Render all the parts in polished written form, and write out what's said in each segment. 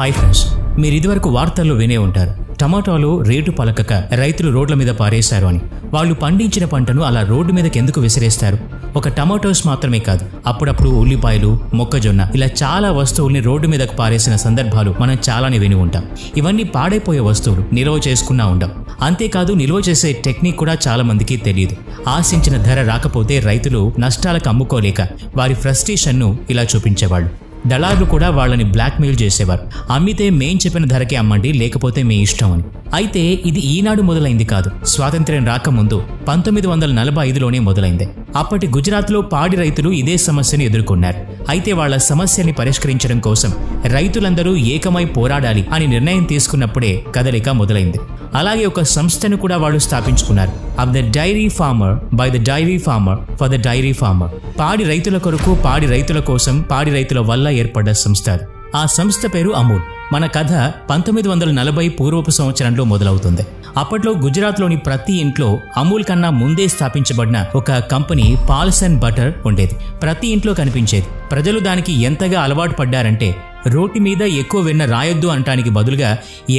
Hi friends, మీరు ఇదివరకు వార్తల్లో వినే ఉంటారు టమాటాలు రేటు పలకక రైతులు రోడ్ల మీద పారేశారు అని. వాళ్ళు పండించిన పంటను అలా రోడ్డు మీదకి ఎందుకు విసిరేస్తారు? ఒక టమాటోస్ మాత్రమే కాదు, అప్పుడప్పుడు ఉల్లిపాయలు, మొక్కజొన్న ఇలా చాలా వస్తువుల్ని రోడ్డు మీదకు పారేసిన సందర్భాలు మనం చాలానే విని ఉంటాం. ఇవన్నీ పాడైపోయే వస్తువులు, నిల్వ చేసుకున్నా ఉండం. అంతేకాదు, నిల్వ చేసే టెక్నిక్ కూడా చాలా మందికి తెలియదు. ఆశించిన ధర రాకపోతే రైతులు నష్టాలకు అమ్ముకోలేక వారి ఫ్రస్ట్రేషన్ను ఇలా చూపించేవాళ్ళు. దళారులు కూడా వాళ్ళని బ్లాక్మెయిల్ చేసేవారు. అమ్మితే మేం చెప్పిన ధరకే అమ్మండి, లేకపోతే మీ ఇష్టం అని. అయితే ఇది ఈనాడు మొదలైంది కాదు, స్వాతంత్ర్యం రాకముందు 1945లోనే మొదలైంది. అప్పటి గుజరాత్లో పాడి రైతులు ఇదే సమస్యను ఎదుర్కొన్నారు. అయితే వాళ్ల సమస్యని పరిష్కరించడం కోసం రైతులందరూ ఏకమై పోరాడాలి అని నిర్ణయం తీసుకున్నప్పుడే కదలిక మొదలైంది. అలాగే ఒక సంస్థను కూడా వాళ్ళు స్థాపించుకున్నారు. Of the dairy farmer, by the dairy farmer, for the dairy farmer. పాడి రైతుల కొరకు, పాడి రైతుల కోసం, పాడి రైతుల వల్ల ఏర్పడ్డ సంస్థ. ఆ సంస్థ పేరు అమూల్. మన కథ 1940 పూర్వపు సంవత్సరంలో మొదలవుతుంది. అప్పట్లో గుజరాత్లోని ప్రతి ఇంట్లో అమూల్ కన్నా ముందే స్థాపించబడిన ఒక కంపెనీ పాల్స్ అండ్ బటర్ ఉండేది. ప్రతి ఇంట్లో కనిపించేది. ప్రజలు దానికి ఎంతగా అలవాటు పడ్డారంటే రోటి మీద ఎక్కువ వెన్న రాయొద్దు అనటానికి బదులుగా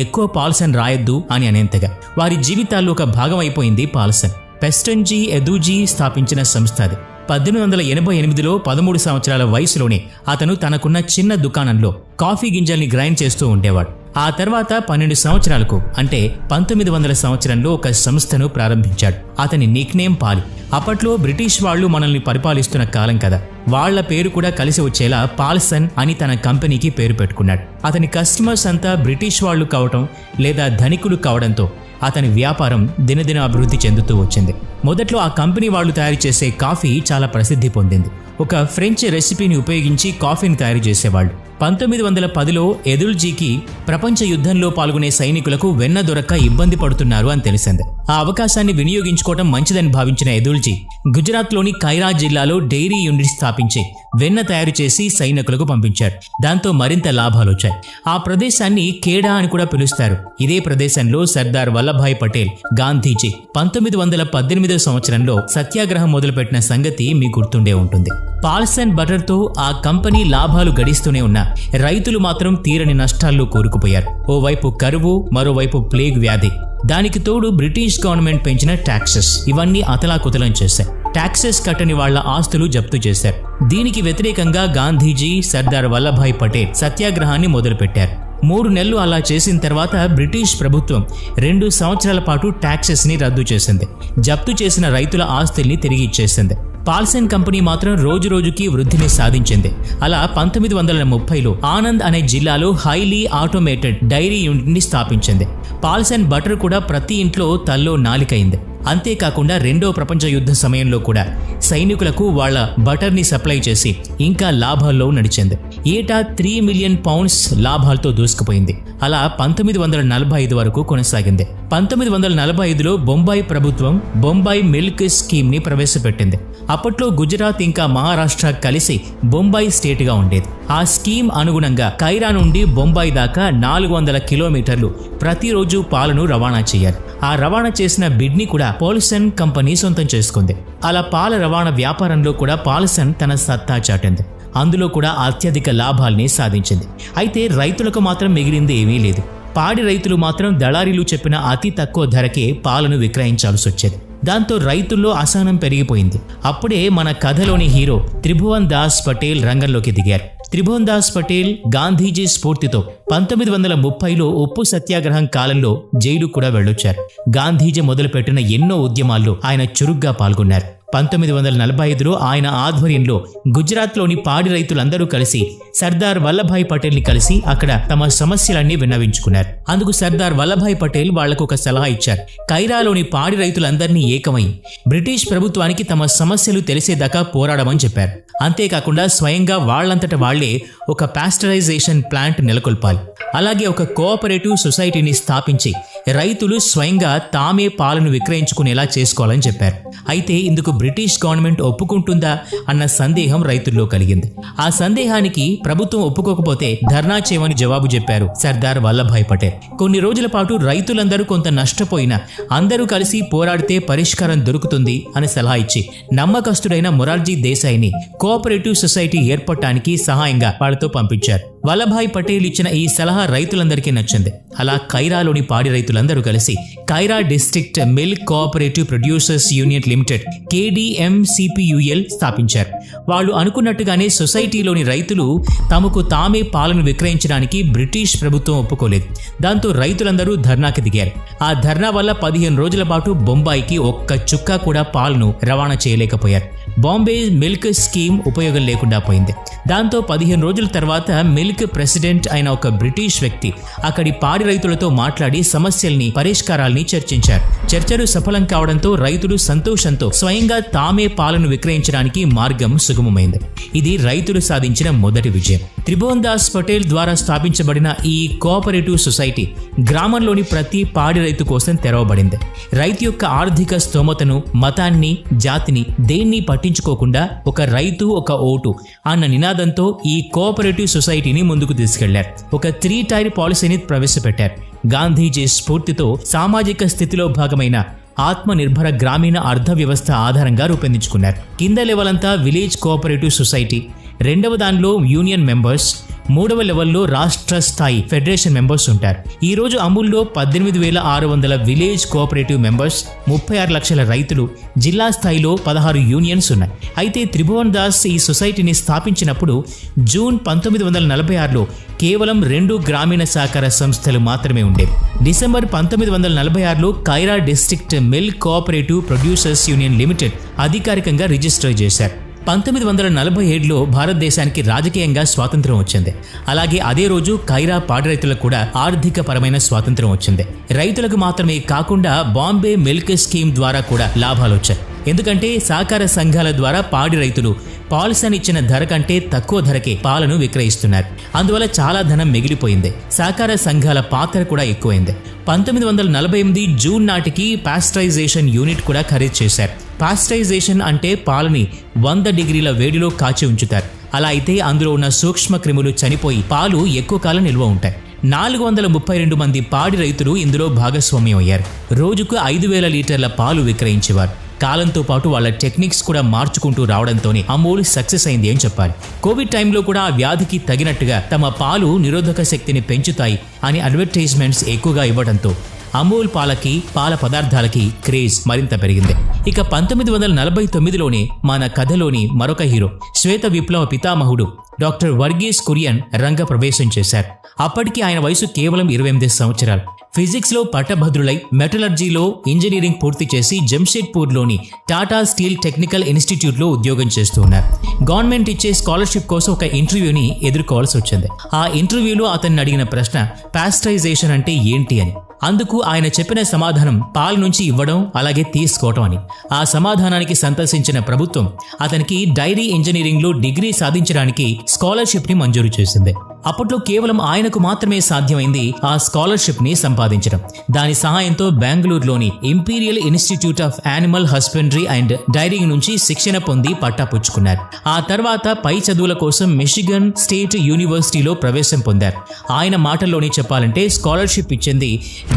ఎక్కువ పాల్సన్ రాయొద్దు అని అనేంతగా వారి జీవితాల్లో ఒక భాగం అయిపోయింది పాల్సన్. పెస్టన్జీ ఎదూజీ స్థాపించిన సంస్థ అది. 1888లో 13 సంవత్సరాల వయసులోనే అతను తనకున్న చిన్న దుకాణంలో కాఫీ గింజల్ని గ్రైండ్ చేస్తూ ఉండేవాడు. ఆ తర్వాత 12 సంవత్సరాలకు అంటే 1900 సంవత్సరంలో ఒక సంస్థను ప్రారంభించాడు. అతని నిక్నేమ్ పాలి. అప్పట్లో బ్రిటిష్ వాళ్ళు మనల్ని పరిపాలిస్తున్న కాలం కదా, వాళ్ల పేరు కూడా కలిసి వచ్చేలా పాల్సన్ అని తన కంపెనీకి పేరు పెట్టుకున్నాడు. అతని కస్టమర్స్ అంతా బ్రిటిష్ వాళ్ళు కావటం లేదా ధనికులు కావడంతో అతని వ్యాపారం దినదిన అభివృద్ధి చెందుతూ వచ్చింది. మొదట్లో ఆ కంపెనీ వాళ్ళు తయారు చేసే కాఫీ చాలా ప్రసిద్ధి పొందింది. ఒక ఫ్రెంచ్ రెసిపీని ఉపయోగించి కాఫీని తయారు చేసేవాళ్ళు. 1910లో ఎదుల్జీకి ప్రపంచ యుద్ధంలో పాల్గొనే సైనికులకు వెన్న దొరక్క ఇబ్బంది పడుతున్నారు అని తెలిసింది. ఆ అవకాశాన్ని వినియోగించుకోవడం మంచిదని భావించిన ఎదుల్జీ గుజరాత్లోని కైరా జిల్లాలో డైరీ యూనిట్ స్థాపించి వెన్న తయారు చేసి సైనికులకు పంపించారు. దాంతో మరింత లాభాలు వచ్చాయి. ఆ ప్రదేశాన్ని కేడా అని కూడా పిలుస్తారు. ఇదే ప్రదేశంలో సర్దార్ వల్లభాయ్ పటేల్, గాంధీజీ 1918 సంవత్సరంలో సత్యాగ్రహం మొదలుపెట్టిన సంగతి మీకు గుర్తుండే ఉంటుంది. పాల్స్ అండ్ బటర్తో ఆ కంపెనీ లాభాలు గడిస్తూనే ఉన్నా రైతులు మాత్రం తీరని నష్టాల్లో కూరుకుపోయారు. ఓవైపు కరువు, మరోవైపు ప్లేగ్ వ్యాధి. దానికి తోడు బ్రిటిష్ గవర్నమెంట్ పెంచిన ట్యాక్సెస్ ఇవన్నీ అతలాకుతలం చేశాయి. ట్యాక్సెస్ కట్టని వాళ్ల ఆస్తులు జప్తు చేశారు. దీనికి వ్యతిరేకంగా గాంధీజీ, సర్దార్ వల్లభాయ్ పటేల్ సత్యాగ్రహాన్ని మొదలుపెట్టారు. 3 నెలలు అలా చేసిన తర్వాత బ్రిటిష్ ప్రభుత్వం 2 సంవత్సరాల పాటు ట్యాక్సెస్ ని రద్దు చేసింది. జప్తు చేసిన రైతుల ఆస్తుల్ని తిరిగి ఇచ్చేసింది. పాల్సన్ కంపెనీ మాత్రం రోజు రోజుకి వృద్ధిని సాధించింది. అలా 1930లో ఆనంద్ అనే జిల్లాలో హైలీ ఆటోమేటెడ్ డైరీ యూనిట్ ని స్థాపించింది. పాల్సన్ బటర్ కూడా ప్రతి ఇంట్లో తల్లో నాలికైంది. అంతేకాకుండా 2వ ప్రపంచ యుద్ధ సమయంలో కూడా సైనికులకు వాళ్ల బటర్ని సప్లై చేసి ఇంకా లాభాల్లో నడిచింది. ఏటా 3 మిలియన్ పౌండ్స్ లాభాలతో దూసుకుపోయింది. అలా 1945 వరకు కొనసాగింది. 1945లో బొంబాయి ప్రభుత్వం బొంబాయి మిల్క్ స్కీమ్ ని ప్రవేశపెట్టింది. అప్పట్లో గుజరాత్ ఇంకా మహారాష్ట్ర కలిసి బొంబాయి స్టేట్ గా ఉండేది. ఆ స్కీమ్ అనుగుణంగా కైరా నుండి బొంబాయి దాకా 400 కిలోమీటర్లు ప్రతిరోజు పాలను రవాణా చేయాలి. ఆ రవాణా చేసిన బిడ్ని కూడా పాల్సన్ కంపెనీ సొంతం చేసుకుంది. అలా పాల రవాణా వ్యాపారంలో కూడా పాల్సన్ తన సత్తా చాటింది. అందులో కూడా అత్యధిక లాభాల్ని సాధించింది. అయితే రైతులకు మాత్రం మిగిలింది ఏమీ లేదు. పాడి రైతులు మాత్రం దళారీలు చెప్పిన అతి తక్కువ ధరకే పాలను విక్రయించాల్సి వచ్చేది. దాంతో రైతుల్లో అసహనం పెరిగిపోయింది. అప్పుడే మన కథలోని హీరో త్రిభువన్ దాస్ పటేల్ రంగంలోకి దిగారు. త్రిభువన్ దాస్ పటేల్ గాంధీజీ స్ఫూర్తితో 1930లో ఉప్పు సత్యాగ్రహం కాలంలో జైలు కూడా వెళ్ళొచ్చారు. గాంధీజీ మొదలుపెట్టిన ఎన్నో ఉద్యమాల్లో ఆయన చురుగ్గా పాల్గొన్నారు. 1945లో ఆయన ఆధ్వర్యంలో గుజరాత్లోని పాడి రైతులందరూ కలిసి సర్దార్ వల్లభాయ్ పటేల్ని కలిసి అక్కడ తమ సమస్యలన్నీ విన్నవించుకున్నారు. అందుకు సర్దార్ వల్లభాయ్ పటేల్ వాళ్లకు ఒక సలహా ఇచ్చారు. కైరాలోని పాడి రైతులందరినీ ఏకమై బ్రిటిష్ ప్రభుత్వానికి తమ సమస్యలు తెలిసేదాకా పోరాడమని చెప్పారు. అంతేకాకుండా స్వయంగా వాళ్లంతట వాళ్లే ఒక పాస్టరైజేషన్ ప్లాంట్ నెలకొల్పాలి. అలాగే ఒక కోఆపరేటివ్ సొసైటీని స్థాపించి రైతులు స్వయంగా తామే పాలను విక్రయించుకునేలా చేసుకోవాలని చెప్పారు. అయితే ఇందుకు బ్రిటిష్ గవర్నమెంట్ ఒప్పుకుంటుందా అన్న సందేహం రైతుల్లో కలిగింది. ఆ సందేహానికి ప్రభుత్వం ఒప్పుకోకపోతే ధర్నా చేయమని జవాబు చెప్పారు సర్దార్ వల్లభాయ్ పటేల్. కొన్ని రోజుల పాటు రైతులందరూ కొంత నష్టపోయినా అందరూ కలిసి పోరాడితే పరిష్కారం దొరుకుతుంది అని సలహా ఇచ్చి నమ్మకస్తుడైన మొరార్జీ దేశాయిని కోఆపరేటివ్ సొసైటీ ఏర్పడటానికి సహాయంగా వాళ్ళతో పంపించారు. వల్లభాయ్ పటేల్ ఇచ్చిన ఈ సలహా రైతులందరికీ నచ్చింది. అలా కైరాలోని పాడి రైతులందరూ కలిసి Kaira district milk cooperative producers union limited KDMCPUL స్థాపించారు. వాళ్ళు అనుకున్నట్టుగానే సొసైటీలోని రైతులు తమకు తామే పాలను విక్రయించడానికి బ్రిటిష్ ప్రభుత్వం ఒప్పుకోలేదు. దాంతో రైతులందరూ ధర్నాకి దిగారు. ఆ ధర్నా వల్ల 15 రోజుల పాటు బొంబాయికి ఒక్క చుక్క కూడా పాలను రవాణా చేయలేకపోయారు. బాంబే మిల్క్ స్కీమ్ ఉపయోగం లేకుండా పోయింది. దాంతో 15 రోజుల తర్వాత మిల్క్ ప్రెసిడెంట్ అయిన ఒక బ్రిటిష్ వ్యక్తి అక్కడి పాడి రైతులతో మాట్లాడి సమస్యల్ని పరిష్కారాల్ని చర్చించారు. చర్చలు సఫలం కావడంతో రైతులు సంతోషంతో స్వయంగా తామే పాలను విక్రయించడానికి మార్గం సుగమమైంది. ఇది రైతులు సాధించిన మొదటి విజయం. త్రిభువన్ దాస్ పటేల్ ద్వారా స్థాపించబడిన ఈ కోఆపరేటివ్ సొసైటీ గ్రామంలోని ప్రతి పాడి రైతు కోసం తెరవబడింది. రైతు యొక్క ఆర్థిక స్తోమతను, మతాన్ని, జాతిని దేన్ని పట్టించుకోకుండా ఒక రైతు ఒక ఓటు అన్న నినాదంతో ఈ కోఆపరేటివ్ సొసైటీని ముందుకు తీసుకెళ్లారు. ఒక 3 టైర్ పాలసీని ప్రవేశపెట్టారు. గాంధీజీ స్ఫూర్తితో సామాజిక స్థితిలో భాగమైన ఆత్మనిర్భర గ్రామీణ అర్థ వ్యవస్థ ఆధారంగా రూపొందించుకున్నారు. కింద లెవెల్ అంతా విలేజ్ కోఆపరేటివ్ సొసైటీ, రెండవ దానిలో యూనియన్ మెంబర్స్, మూడవ లెవెల్లో రాష్ట్ర స్థాయి ఫెడరేషన్ మెంబర్స్ ఉంటారు. ఈ రోజు అమూల్లో 18,600 విలేజ్ కోఆపరేటివ్ మెంబర్స్, 36 లక్షల రైతులు, జిల్లా స్థాయిలో 16 యూనియన్స్ ఉన్నాయి. అయితే త్రిభువన్ దాస్ ఈ సొసైటీని స్థాపించినప్పుడు జూన్ 1946లో కేవలం 2 గ్రామీణ సహకార సంస్థలు మాత్రమే ఉండేవి. డిసెంబర్ 1946లో Kaira district milk cooperative producers union limited అధికారికంగా రిజిస్టర్ చేశారు. 1947లో భారతదేశానికి రాజకీయంగా స్వాతంత్రం వచ్చింది. అలాగే అదే రోజు కైరా పాడి రైతులకు కూడా ఆర్థిక పరమైన స్వాతంత్రం వచ్చింది. రైతులకు మాత్రమే కాకుండా బాంబే మిల్క్ స్కీమ్ ద్వారా కూడా లాభాలు వచ్చాయి. ఎందుకంటే సహకార సంఘాల ద్వారా పాడి రైతులు పాలసీని ఇచ్చిన ధర కంటే తక్కువ ధరకే పాలను విక్రయిస్తున్నారు. అందువల్ల చాలా ధనం మిగిలిపోయింది. సహకార సంఘాల పాత్ర కూడా ఎక్కువైంది. 1948 జూన్ నాటికి పాస్టరైజేషన్ యూనిట్ కూడా ఖరీదు చేశారు. పాస్టరైజేషన్ అంటే పాలని 100 డిగ్రీల వేడిలో కాచి ఉంచుతారు. అలా అయితే అందులో ఉన్న సూక్ష్మ క్రిములు చనిపోయి పాలు ఎక్కువ కాలం నిల్వ ఉంటాయి. 432 మంది పాడి రైతులు ఇందులో భాగస్వామ్యం అయ్యారు. రోజుకు 5,000 లీటర్ల పాలు విక్రయించేవారు. కాలంతో పాటు వాళ్ళ టెక్నిక్స్ కూడా మార్చుకుంటూ రావడంతోనే అమూల్ సక్సెస్ అయింది అని చెప్పాలి. కోవిడ్ టైంలో కూడా ఆ వ్యాధికి తగినట్టుగా తమ పాలు నిరోధక శక్తిని పెంచుతాయి అని అడ్వర్టైజ్మెంట్స్ ఎక్కువగా ఇవ్వడంతో అమూల్ పాలకి, పాల పదార్థాలకి క్రేజ్ మరింత పెరిగింది. ఇక 1949లోనే మన కథలోని మరొక హీరో శ్వేత విప్లవ పితామహుడు డాక్టర్ వర్గీస్ కురియన్ రంగ ప్రవేశం చేశారు. అప్పటికి ఆయన వయసు కేవలం 28 సంవత్సరాలు. ఫిజిక్స్లో పట్టభద్రులై మెటలర్జీలో ఇంజనీరింగ్ పూర్తి చేసి జంషెడ్పూర్లోని టాటా స్టీల్ టెక్నికల్ ఇన్స్టిట్యూట్లో ఉద్యోగం చేస్తూ ఉన్నారు. గవర్నమెంట్ ఇచ్చే స్కాలర్షిప్ కోసం ఒక ఇంటర్వ్యూని ఎదుర్కోవాల్సి వచ్చింది. ఆ ఇంటర్వ్యూలో అతన్ని అడిగిన ప్రశ్న పాస్టరైజేషన్ అంటే ఏంటి అని. అందుకు ఆయన చెప్పిన సమాధానం పాల నుంచి ఇవ్వడం అలాగే తీసుకోవటం అని. ఆ సమాధానానికి సంతోషించిన ప్రభుత్వం అతనికి డైరీ ఇంజనీరింగ్లో డిగ్రీ సాధించడానికి స్కాలర్షిప్ని మంజూరు చేసింది. అప్పట్లో కేవలం ఆయనకు మాత్రమే సాధ్యమైంది ఆ స్కాలర్షిప్ని సంపాదించడం. దాని సహాయంతో బెంగళూరులోని imperial institute of animal husbandry and daring నుంచి శిక్షణ పొంది పట్టాపుచ్చుకున్నారు. ఆ తర్వాత పై చదువుల కోసం మిషిగన్ స్టేట్ యూనివర్సిటీలో ప్రవేశం పొందారు. ఆయన మాటల్లోనే చెప్పాలంటే స్కాలర్షిప్ ఇచ్చింది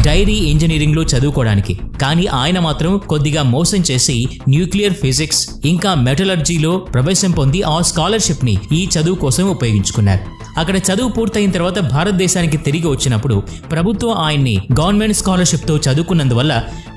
డైరీ ఇంజనీరింగ్లో చదువుకోవడానికి. కానీ ఆయన మాత్రం కొద్దిగా మోసం చేసి న్యూక్లియర్ ఫిజిక్స్ ఇంకా మెటలర్జీలో ప్రవేశం పొంది ఆ స్కాలర్షిప్ని ఈ చదువు కోసం ఉపయోగించుకున్నారు. అక్కడ చదువు పూర్తయిన తర్వాత భారతదేశానికి తిరిగి వచ్చినప్పుడు ప్రభుత్వం ఆయన్ని గవర్నమెంట్ స్కాలర్షిప్తో చదువుకున్నందువల్ల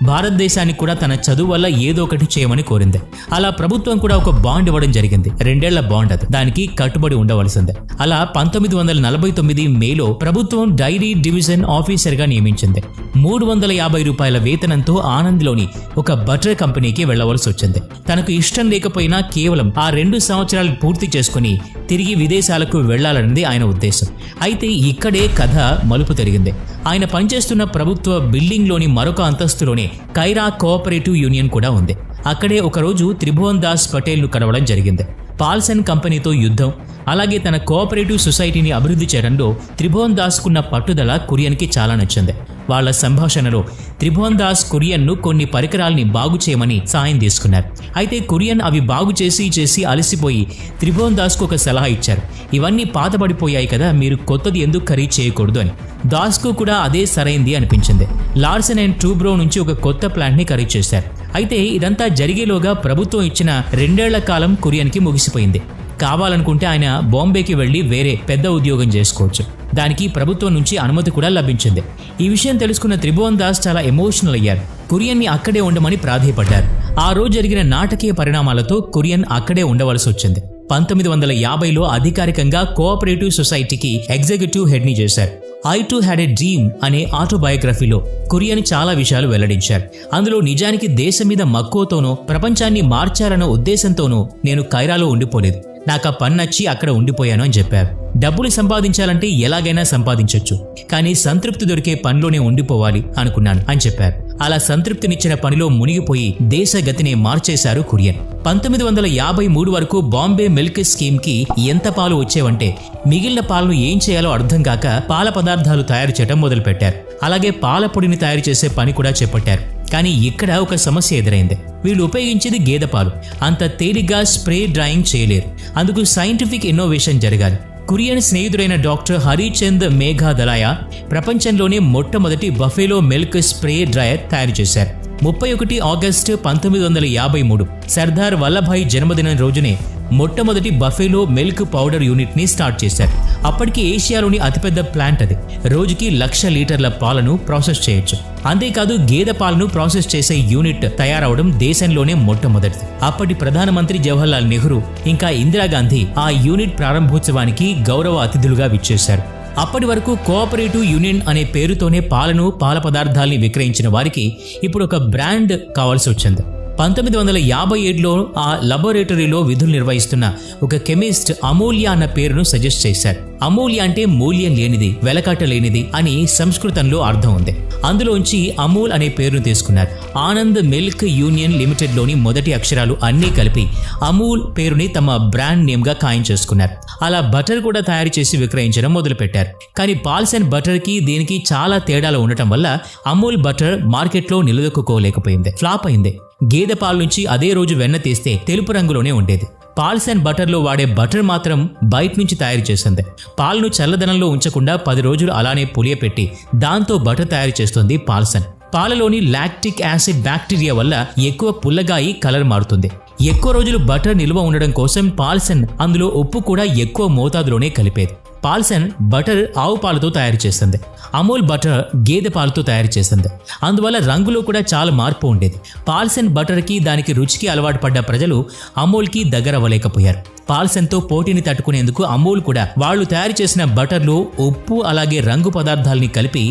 భారతదేశానికి కూడా తన చదువు వల్ల ఏదో ఒకటి చేయమని కోరింది. అలా ప్రభుత్వం కూడా ఒక బాండ్ ఇవ్వడం జరిగింది. 2 ఏళ్ల బాండ్ అది. దానికి కట్టుబడి ఉండవలసిందే. అలా 1949 మేలో ప్రభుత్వం డైరీ డివిజన్ ఆఫీసర్గా నియమించింది. 350 రూపాయల వేతనంతో ఆనంద్లోని ఒక బటర్ కంపెనీకి వెళ్లవలసి వచ్చింది. తనకు ఇష్టం లేకపోయినా కేవలం ఆ 2 సంవత్సరాలు పూర్తి చేసుకుని తిరిగి విదేశాలకు వెళ్లాలన్నది ఆయన ఉద్దేశం. అయితే ఇక్కడే కథ మలుపు తిరిగింది. ఆయన పనిచేస్తున్న ప్రభుత్వ బిల్డింగ్లోని మరొక అంతస్తులోనే కైరా కోఆపరేటివ్ యూనియన్ కూడా ఉంది. అక్కడే ఒకరోజు త్రిభువన్ దాస్ పటేల్ను కలవడం జరిగింది. పాల్సన్ కంపెనీతో యుద్ధం, అలాగే తన కోఆపరేటివ్ సొసైటీని అభివృద్ధి చేయడంలో త్రిభువన్ దాస్కున్న పట్టుదల కురియన్కి చాలా నచ్చింది. వాళ్ల సంభాషణలో త్రిభువన్ దాస్ కురియన్ను కొన్ని పరికరాల్ని బాగు చేయమని సాయం తీసుకున్నారు. అయితే కురియన్ అవి బాగు చేసి అలసిపోయి త్రిభువన్ దాస్కు ఒక సలహా ఇచ్చారు. ఇవన్నీ పాతబడిపోయాయి కదా, మీరు కొత్తది ఎందుకు ఖరీదు చేయకూడదు అని. దాస్కు కూడా అదే సరైంది అనిపించింది. లార్సెన్ అండ్ టూబ్రో నుంచి ఒక కొత్త ప్లాంట్ని ఖరీదు చేశారు. అయితే ఇదంతా జరిగేలోగా ప్రభుత్వం ఇచ్చిన 2 ఏళ్ల కాలం కురియన్కి ముగిసిపోయింది. కావాలనుకుంటే ఆయన బాంబేకి వెళ్లి వేరే పెద్ద ఉద్యోగం చేసుకోవచ్చు. దానికి ప్రభుత్వం నుంచి అనుమతి కూడా లభించింది. ఈ విషయం తెలుసుకున్న త్రిభువన్ దాస్ చాలా ఎమోషనల్ అయ్యారు. కురియన్ని అక్కడే ఉండమని ప్రాధేయపడ్డారు. ఆ రోజు జరిగిన నాటకీయ పరిణామాలతో కురియన్ అక్కడే ఉండవలసి వచ్చింది. 1950లో అధికారికంగా కోఆపరేటివ్ సొసైటీకి ఎగ్జిక్యూటివ్ హెడ్ని చేశారు. I to had a dream అనే ఆటోబయోగ్రఫీలో కురియన్ చాలా విషయాలు వెల్లడించారు. అందులో నిజానికి దేశం మీద మక్కువతోనో ప్రపంచాన్ని మార్చాలన్న ఉద్దేశంతోనో నేను కైరాలో ఉండిపోలేదు. నాకు ఆ పని నచ్చి అక్కడ ఉండిపోయాను అని చెప్పారు. డబ్బులు సంపాదించాలంటే ఎలాగైనా సంపాదించొచ్చు, కానీ సంతృప్తి దొరికే పనిలోనే ఉండిపోవాలి అనుకున్నాను అని చెప్పారు. అలా సంతృప్తినిచ్చిన పనిలో మునిగిపోయి దేశ గతినే మార్చేశారు కురియన్. 1953 వరకు బాంబే మిల్క్ స్కీమ్ కి ఎంత పాలు వచ్చేవంటే మిగిలిన పాలను ఏం చేయాలో అర్థం కాక పాల పదార్థాలు తయారు చేయడం మొదలుపెట్టారు. అలాగే పాల పొడిని తయారు చేసే పని కూడా చేపట్టారు. కానీ ఇక్కడ ఒక సమస్య ఎదురైంది. వీళ్ళు ఉపయోగించేది గేదె పాలు. అంత తేలిగ్గా స్ప్రే డ్రాయింగ్ చేయలేరు. అందుకు సైంటిఫిక్ ఇన్నోవేషన్ జరగాలి. కురియన్ స్నేహితుడైన డాక్టర్ హరిచంద్ మేఘాదలాయ ప్రపంచంలోనే మొట్టమొదటి బఫెలో మిల్క్ స్ప్రే డ్రయర్ తయారు చేశారు. 31 ఆగస్టు 1953 సర్దార్ వల్లభాయ్ జన్మదినం రోజునే మొట్టమొదటి బఫెలో మిల్క్ పౌడర్ యూనిట్ ని స్టార్ట్ చేశారు. అప్పటికి ఏషియాలోని అతిపెద్ద ప్లాంట్ అది. రోజుకి 1,00,000 లీటర్ల పాలను ప్రాసెస్ చేయొచ్చు. అంతేకాదు గేదె పాలను ప్రాసెస్ చేసే యూనిట్ తయారవడం దేశంలోనే మొట్టమొదటిది. అప్పటి ప్రధానమంత్రి జవహర్లాల్ నెహ్రూ ఇంకా ఇందిరాగాంధీ ఆ యూనిట్ ప్రారంభోత్సవానికి గౌరవ అతిథులుగా విచ్చేశారు. అప్పటి వరకు కోఆపరేటివ్ యూనియన్ అనే పేరుతోనే పాలను, పాల పదార్థాల్ని విక్రయించిన వారికి ఇప్పుడు ఒక బ్రాండ్ కావాల్సి వచ్చింది. 1957లో ఆ లాబొరేటరీలో విధులు నిర్వహిస్తున్న ఒక కెమిస్ట్ అమూల్య అన్న పేరును సజెస్ట్ చేశారు. అమూల్య అంటే మూల్యం లేనిది, వెలకట్టలేనిది అని సంస్కృతంలో అర్థం ఉంది. అందులోంచి అమూల్ అనే పేరును తీసుకున్నారు. ఆనంద్ మిల్క్ యూనియన్ లిమిటెడ్ లోని మొదటి అక్షరాలు అన్నీ కలిపి అమూల్ పేరుని తమ బ్రాండ్ నేమ్ గా ఖాయం చేసుకున్నారు. అలా బటర్ కూడా తయారు చేసి విక్రయించడం మొదలుపెట్టారు. కానీ పాల్స్ అండ్ బటర్ కి దీనికి చాలా తేడాలు ఉండటం వల్ల అమూల్ బటర్ మార్కెట్లో నిలదొక్కుకోలేకపోయింది, ఫ్లాప్ అయింది. గేదె పాల నుంచి అదే రోజు వెన్న తీస్తే తెలుపు రంగులోనే ఉండేది. పాల్స్ అండ్ బటర్లో వాడే బటర్ మాత్రం బయట నుంచి తయారు చేసింది. పాలను చల్లదనంలో ఉంచకుండా 10 రోజులు అలానే పులియపెట్టి దాంతో బటర్ తయారు చేస్తుంది పాల్సన్. పాలలోని లాక్టిక్ యాసిడ్ బ్యాక్టీరియా వల్ల ఎక్కువ పుల్లగాయి కలర్ మారుతుంది. ఎక్కువ రోజులు బటర్ నిల్వ ఉండడం కోసం పాల్సన్ అందులో ఉప్పు కూడా ఎక్కువ మోతాదులోనే కలిపేది. పాల్సన్ బటర్ ఆవు పాలతో తయారు చేస్తుంది. అమూల్ బటర్ గేదె పాలతో తయారు చేస్తుంది. అందువల్ల రంగులో కూడా చాలా మార్పు ఉండేది. పాల్సన్ బటర్కి దానికి రుచికి అలవాటు పడ్డ ప్రజలు అమూల్కి దగ్గర అవ్వలేకపోయారు. పాల్సన్తో పోటీని తట్టుకునేందుకు అమూల్ కూడా వాళ్ళు తయారు చేసిన బటర్లో ఉప్పు అలాగే రంగు పదార్థాలని కలిపి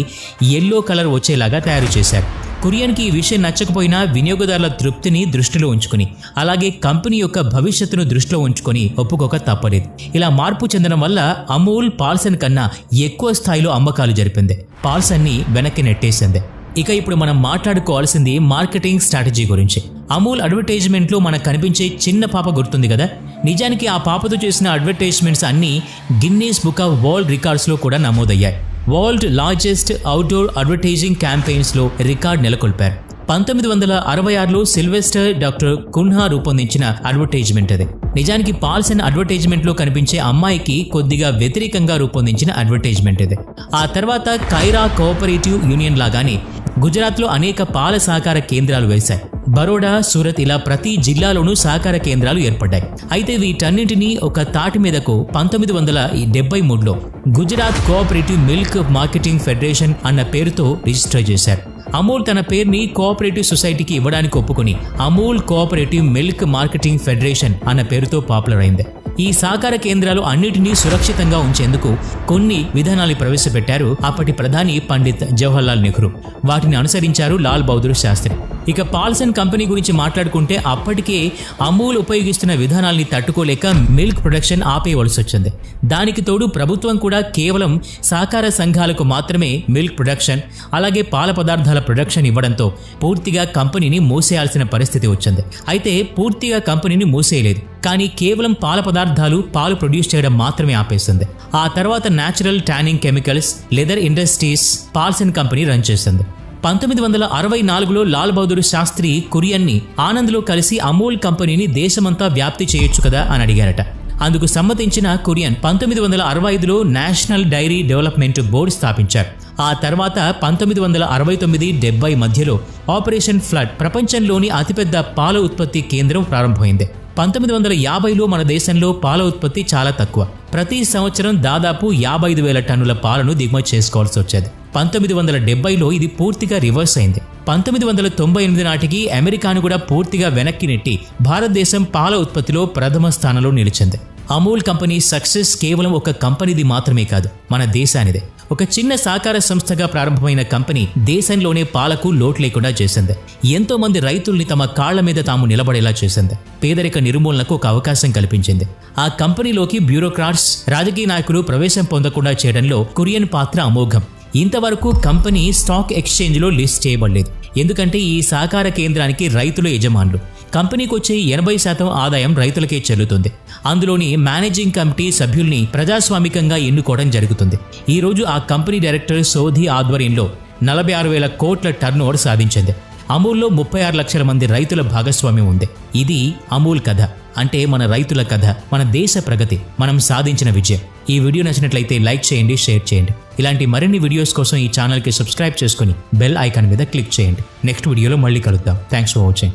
ఎల్లో కలర్ వచ్చేలాగా తయారు చేశారు. కురియన్కి ఈ విషయం నచ్చకపోయినా వినియోగదారుల తృప్తిని దృష్టిలో ఉంచుకుని అలాగే కంపెనీ యొక్క భవిష్యత్తును దృష్టిలో ఉంచుకొని ఒప్పుకోక తప్పలేదు. ఇలా మార్పు చెందడం వల్ల అమూల్ పాల్సన్ కన్నా ఎక్కువ స్థాయిలో అమ్మకాలు జరిపింది. పాల్సన్ని వెనక్కి నెట్టేసింది. ఇక ఇప్పుడు మనం మాట్లాడుకోవాల్సింది మార్కెటింగ్ స్ట్రాటజీ గురించి. అమూల్ అడ్వర్టైజ్మెంట్లో మనకు కనిపించే చిన్న పాప గుర్తుంది కదా, నిజానికి ఆ పాపతో చేసిన అడ్వర్టైజ్మెంట్స్ అన్నీ గిన్నీస్ బుక్ ఆఫ్ వరల్డ్ రికార్డ్స్లో కూడా నమోదయ్యాయి. వరల్డ్ లార్జెస్ట్ అవుట్డోర్ అడ్వర్టైజింగ్ క్యాంపెయిన్స్లో రికార్డ్ నెలకొల్పారు. 1966లో సిల్వెస్టర్ డాక్టర్ కున్హా రూపొందించిన అడ్వర్టైజ్మెంట్ అది. నిజానికి పాల్సన్ అడ్వర్టైజ్మెంట్లో కనిపించే అమ్మాయికి కొద్దిగా వ్యతిరేకంగా రూపొందించిన అడ్వర్టైజ్మెంట్ ఇది. ఆ తర్వాత కైరా కోఆపరేటివ్ యూనియన్ లాగానే గుజరాత్లో అనేక పాల సహకార కేంద్రాలు వేశాయి. బరోడా, సూరత్ ఇలా ప్రతి జిల్లాలోనూ సహకార కేంద్రాలు ఏర్పడ్డాయి. అయితే వీటన్నింటినీ ఒక తాటి మీదకు 1973లో Gujarat cooperative milk marketing federation అన్న పేరుతో రిజిస్టర్ చేశారు. అమూల్ తన పేరుని కోఆపరేటివ్ సొసైటీకి ఇవ్వడానికి ఒప్పుకొని Amul cooperative milk marketing federation అన్న పేరుతో పాపులర్ అయింది. ఈ సహకార కేంద్రాలు అన్నిటినీ సురక్షితంగా ఉంచేందుకు కొన్ని విధానాలు ప్రవేశపెట్టారు అప్పటి ప్రధాని పండిత్ జవహర్లాల్ నెహ్రూ. వాటిని అనుసరించారు లాల్ బహదూర్ శాస్త్రి. ఇక పాల్సన్ కంపెనీ గురించి మాట్లాడుకుంటే అప్పటికే అమూల్ ఉపయోగిస్తున్న విధానాల్ని తట్టుకోలేక మిల్క్ ప్రొడక్షన్ ఆపేయవలసి వచ్చింది. దానికి తోడు ప్రభుత్వం కూడా కేవలం సహకార సంఘాలకు మాత్రమే మిల్క్ ప్రొడక్షన్ అలాగే పాల పదార్థాల ప్రొడక్షన్ ఇవ్వడంతో పూర్తిగా కంపెనీని మూసేయాల్సిన పరిస్థితి వచ్చింది. అయితే పూర్తిగా కంపెనీని మూసేయలేదు, కానీ కేవలం పాల పదార్థాలు పాలు ప్రొడ్యూస్ చేయడం మాత్రమే ఆపేసింది. ఆ తర్వాత natural tanning chemicals, leather industries Paulson company run చేసింది. 1964లో లాల్ బహదూర్ శాస్త్రి కురియన్ని ఆనంద్లో కలిసి అమూల్ కంపెనీని దేశమంతా వ్యాప్తి చేయొచ్చు కదా అని అడిగారట. అందుకు సమ్మతించిన కురియన్ 1965లో నేషనల్ డైరీ డెవలప్మెంట్ బోర్డు స్థాపించారు. ఆ తర్వాత 1969-70 మధ్యలో ఆపరేషన్ ఫ్లడ్ ప్రపంచంలోని అతిపెద్ద పాల ఉత్పత్తి కేంద్రం ప్రారంభమైంది. 1950లో మన దేశంలో పాల ఉత్పత్తి చాలా తక్కువ. ప్రతి సంవత్సరం దాదాపు 55,000 టన్నుల పాలను దిగుమతి చేసుకోవాల్సి వచ్చేది. 1970లో ఇది పూర్తిగా రివర్స్ అయింది. 1998 నాటికి అమెరికాను కూడా పూర్తిగా వెనక్కి నెట్టి భారతదేశం పాల ఉత్పత్తిలో ప్రథమ స్థానంలో నిలిచింది. అమూల్ కంపెనీ సక్సెస్ కేవలం ఒక కంపెనీది మాత్రమే కాదు, మన దేశానిదే. ఒక చిన్న సహకార సంస్థగా ప్రారంభమైన కంపెనీ దేశంలోనే పాలకు లోటు లేకుండా చేసింది. ఎంతో మంది రైతుల్ని తమ కాళ్ల మీద తాము నిలబడేలా చేసింది. పేదరిక నిర్మూలనకు ఒక అవకాశం కల్పించింది. ఆ కంపెనీలోకి బ్యూరోక్రాట్స్, రాజకీయ నాయకులు ప్రవేశం పొందకుండా చేయడంలో కురియన్ పాత్ర అమోఘం. ఇంతవరకు కంపెనీ స్టాక్ ఎక్స్చేంజ్లో లిస్ట్ చేయబడలేదు, ఎందుకంటే ఈ సహకార కేంద్రానికి రైతులు యజమానులు. కంపెనీకి వచ్చే 80% ఆదాయం రైతులకే చెల్లుతుంది. అందులోని మేనేజింగ్ కమిటీ సభ్యుల్ని ప్రజాస్వామికంగా ఎన్నుకోవడం జరుగుతుంది. ఈ రోజు ఆ కంపెనీ డైరెక్టర్ సోధి ఆధ్వర్యంలో 46,000 కోట్ల టర్నోవర్ సాధించింది. అమూల్లో 36 లక్షల మంది రైతుల భాగస్వామ్యం ఉంది. ఇది అమూల్ కథ, అంటే మన రైతుల కథ, మన దేశ ప్రగతి, మనం సాధించిన విజయం. ఈ వీడియో నచ్చినట్లయితే లైక్ చేయండి, షేర్ చేయండి. ఇలాంటి మరిన్ని వీడియోస్ కోసం ఈ ఛానల్కి సబ్స్క్రైబ్ చేసుకుని బెల్ ఐకాన్ మీద క్లిక్ చేయండి. నెక్స్ట్ వీడియోలో మళ్ళీ కలుద్దాం. Thanks for watching.